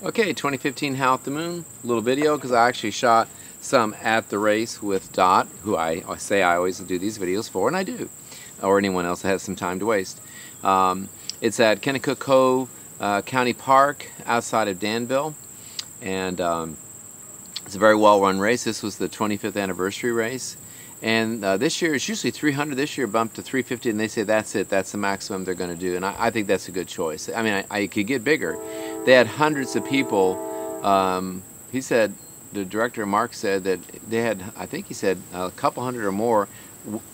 Okay, 2015 Howl at the Moon, little video because I actually shot some at the race with Dot, who I say I always do these videos for, and I do, or anyone else that has some time to waste. It's at Kennecott Cove County Park outside of Danville, and it's a very well-run race. This was the 25th anniversary race, and this year it's usually 300. This year bumped to 350, and they say that's it. That's the maximum they're going to do, and I think that's a good choice. I mean, I could get bigger. They had hundreds of people. He said, the director Mark said that they had, I think he said, a couple hundred or more,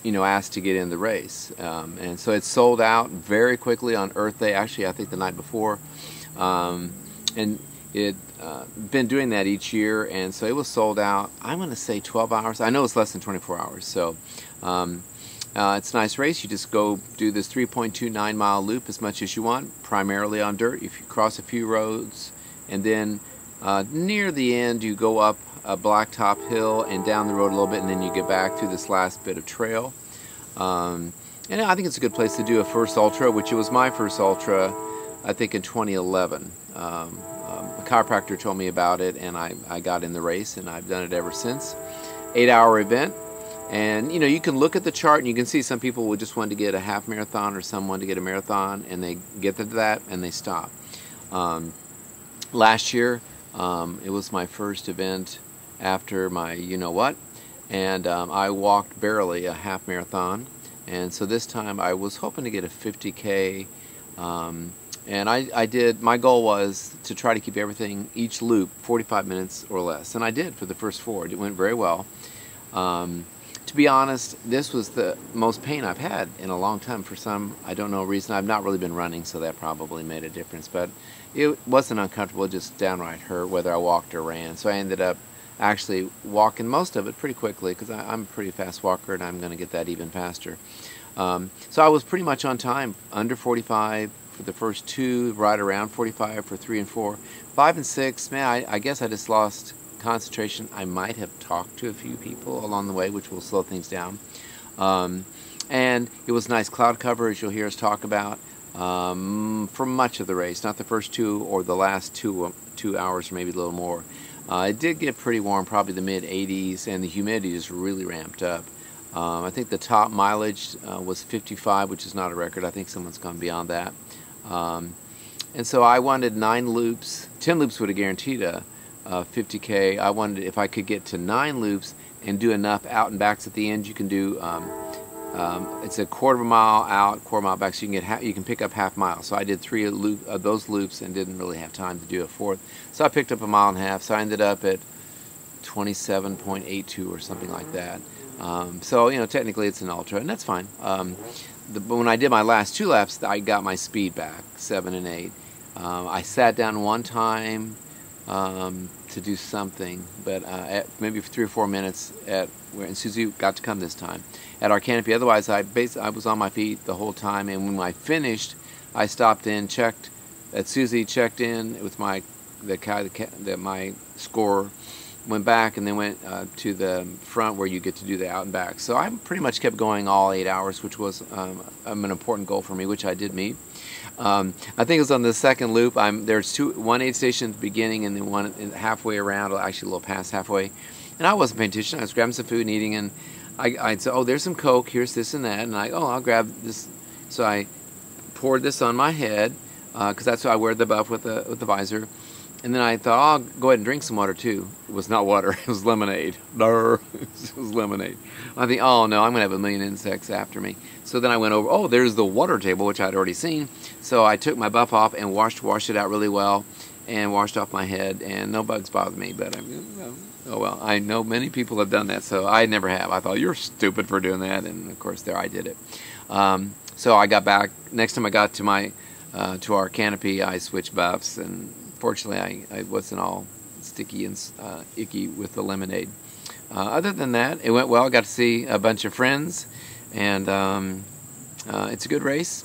asked to get in the race, and so it sold out very quickly on Earth Day. Actually, I think the night before, and it been doing that each year, and so it was sold out. I'm going to say 12 hours. I know it's less than 24 hours. So it's a nice race. You just go do this 3.29 mile loop as much as you want, primarily on dirt. If you cross a few roads, and then near the end you go up a blacktop hill and down the road a little bit, and then you get back through this last bit of trail. And I think it's a good place to do a first ultra, which it was my first ultra, I think, in 2011. A chiropractor told me about it, and I got in the race, and I've done it ever since. 8-hour event, and you can look at the chart and you can see some people would just want to get a half marathon, or someone to get a marathon, and they get to that and they stop. Last year it was my first event after my you-know-what, and I walked barely a half marathon, and so this time I was hoping to get a 50K. And I did, my goal was to try to keep everything, each loop, 45 minutes or less. And I did for the first 4. It went very well. To be honest, this was the most pain I've had in a long time for some, I don't know, reason. I've not really been running, so that probably made a difference. But it wasn't uncomfortable, just downright hurt, whether I walked or ran. So I ended up actually walking most of it pretty quickly, because I'm a pretty fast walker, and I'm going to get that even faster. So I was pretty much on time, under 45 for the first 2, right around 45 for 3 and 4. 5 and 6, man, I guess I just lost concentration. I might have talked to a few people along the way, which will slow things down. And it was nice cloud cover, as you'll hear us talk about, for much of the race, not the first 2 or the last 2 hours, or maybe a little more. It did get pretty warm, probably the mid-80s, and the humidity just really ramped up. I think the top mileage was 55, which is not a record. I think someone's gone beyond that. And so I wanted 9 loops. 10 loops would have guaranteed a 50K. I wanted, if I could get to 9 loops and do enough out and backs at the end, you can do, it's a quarter of a mile out, quarter mile back, so you can you can pick up half mile. So I did 3 of those loops and didn't really have time to do a 4th. So I picked up a mile and a half. So I ended up at 27.82 or something like that. So technically it's an ultra, and that's fine. But when I did my last 2 laps, I got my speed back, 7 and 8. I sat down one time to do something, but maybe for 3 or 4 minutes and Susie got to come this time at our canopy. Otherwise, I was on my feet the whole time, and when I finished, I stopped in, checked. Susie checked in with my score. Went back and then went to the front where you get to do the out and back. So I pretty much kept going all 8 hours, which was an important goal for me, which I did meet. I think it was on the second loop. There's one aid station at the beginning and then one halfway around, actually a little past halfway. And I wasn't paying attention. I was grabbing some food and eating, and I'd say, oh, there's some Coke, here's this and that, and I'll grab this. So I poured this on my head, because that's why I wear the buff with the visor. And then I thought, oh, I'll go ahead and drink some water too. It was not water, it was lemonade. It was lemonade. I think, oh no, I'm going to have a million insects after me. So then I went over, oh, there's the water table, which I'd already seen. So I took my buff off and washed it out really well, and washed off my head, and no bugs bothered me. But oh well, I know many people have done that, so I never have. I thought, you're stupid for doing that, and of course there I did it. So I got back. Next time I got to our canopy, I switched buffs, and fortunately, I wasn't all sticky and icky with the lemonade. Other than that, it went well. I got to see a bunch of friends, and it's a good race.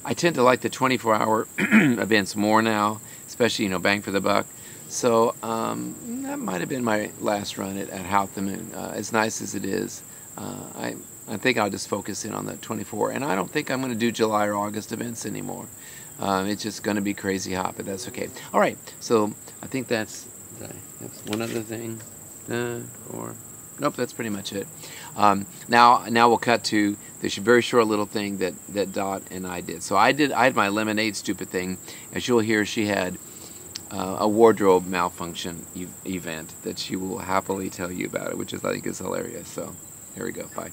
I tend to like the 24-hour events more now, especially, bang for the buck. So that might have been my last run at Howl at the Moon. As nice as it is, I think I'll just focus in on the 24. And I don't think I'm going to do July or August events anymore. It's just going to be crazy hot, but that's okay. All right, so I think that's one other thing. Nope, that's pretty much it. Now we'll cut to this very short little thing that Dot and I did. So I had my lemonade stupid thing. As you'll hear, she had a wardrobe malfunction event that she will happily tell you about it, which I think is hilarious. So here we go. Bye.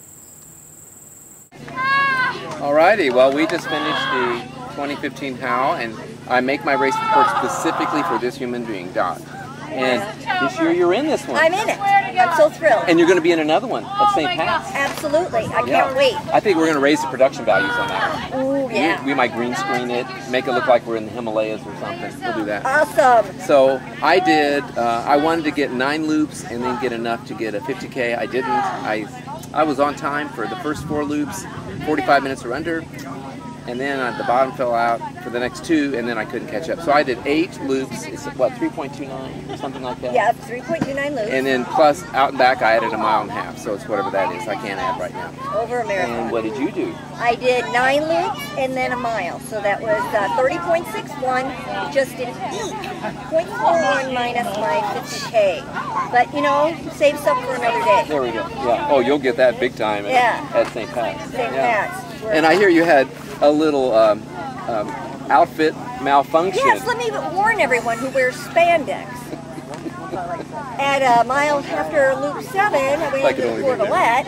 Alrighty, well, we just finished the 2015 Howl, and I make my race report specifically for this human being, Dot. And this year you're in this one. I'm in it. I'm so thrilled. And you're going to be in another one at St. Pat's. Absolutely. I can't wait. I think we're going to raise the production values on that one. Ooh, yeah. We might green screen it, make it look like we're in the Himalayas or something. We'll do that. Awesome. So I wanted to get 9 loops and then get enough to get a 50K. I didn't. I was on time for the first 4 loops, 45 minutes or under. And then the bottom fell out for the next 2, and then I couldn't catch up. So I did 8 loops. It's what, 3.29 or something like that? Yeah, 3.29 loops. And then plus out and back, I added a mile and a half. So it's whatever that is. I can't add right now. Over a marathon. And what did you do? I did 9 loops and then a mile. So that was 30.61. Just didn't eat. 0.41 minus my 50K. But you know, save some for another day. There we go. Yeah. Oh, you'll get that big time at St. Pat's. St. Pat's. And I hear you had a little outfit malfunction. Yes, let me warn everyone who wears spandex. At a mile after loop 7, I went into Portalette,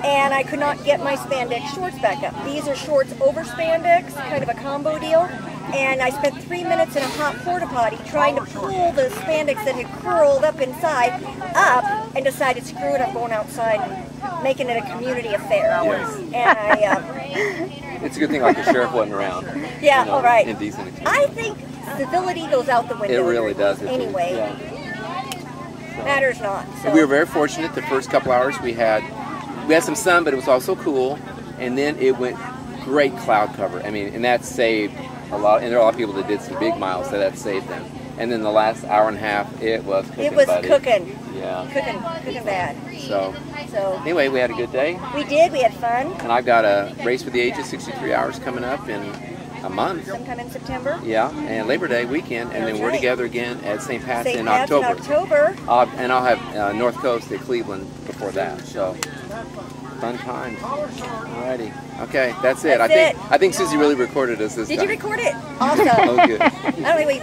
and I could not get my spandex shorts back up. These are shorts over spandex, kind of a combo deal. And I spent 3 minutes in a hot porta potty trying to pull the spandex that had curled up inside up, and decided, screw it, I'm going outside and making it a community affair. Yes. And it's a good thing like the sheriff wasn't around. Yeah, you know, all right. Indecent. I think civility goes out the window. It really does. Anyway, so. Matters not. So. And we were very fortunate. The first couple hours we had some sun, but it was also cool. And then it went great cloud cover. I mean, and that saved a lot. And there are a lot of people that did some big miles, so that saved them. And then the last hour and a half, it was cooking. It was buddy. Cooking. Yeah. Cooking bad. So anyway, we had a good day. We did. We had fun. And I've got a race for the ages, 63 hours coming up in a month. Sometime in September. Yeah, and Labor Day weekend, and then we're together again at St. Pat's in October. And I'll have North Coast at Cleveland before that. So fun times. Alrighty. Okay, that's it. I think Susie really recorded us this time. Did you record it? Awesome. Oh, good. I don't think we